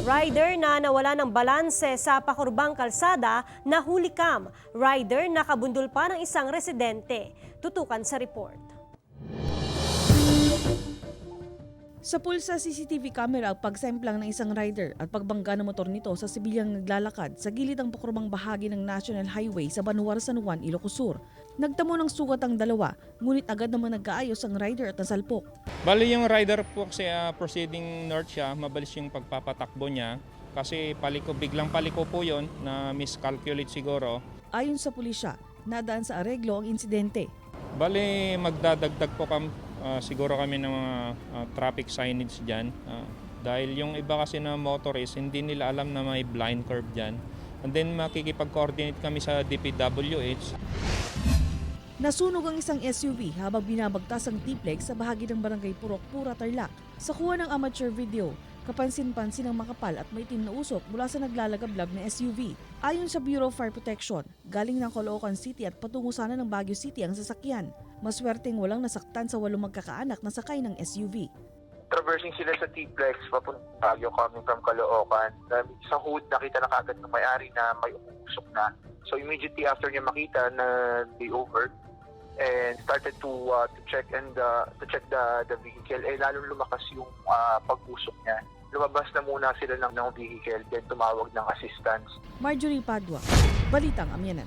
Rider na nawala ng balanse sa pakurbang kalsada, nahuli-cam. Rider nakabundol pa ng isang residente. Tutukan sa report. Sapul sa CCTV camera ang pagsemplang ng isang rider at pagbangga ng motor nito sa sibilyang naglalakad sa gilid ng pakurbang bahagi ng National Highway sa Banuar, San Juan, Ilocos Sur. Nagtamo ng sugat ang dalawa, ngunit agad naman nagkaayos ang rider at nasalpok. Bali yung rider po kasi proceeding north siya, mabilis yung pagpapatakbo niya kasi biglang paliko po yon na miscalculate siguro. Ayon sa pulisya, nadaan sa areglo ang insidente. Bali magdadagdag po siguro kami ng mga traffic signage dyan. Dahil yung iba kasi na motorist, hindi nila alam na may blind curve dyan. And then makikipag-coordinate kami sa DPWH. Nasunog ang isang SUV habang binabagtas ang T-Plex sa bahagi ng barangay Purok, Pura, Tarlac. Sa kuha ng amateur video, kapansin-pansin ang makapal at maitim na usok mula sa naglalagablab na SUV. Ayon sa Bureau of Fire Protection, galing ng Caloocan City at patungo sana ng Baguio City ang sasakyan. Maswerteng walang nasaktan sa 8 magkakaanak na sakay ng SUV. Traversing sila sa T-Plex papunta Baguio coming from Caloocan. Sa hood nakita na kagad ng may-ari na may umusok na. So immediately after niya makita na they over and started to check the vehicle, lalo lumakas yung pag-usok niya. Lumabas na muna sila ng vehicle, then tumawag ng assistance. Marjorie Padua, Balitang Amianan.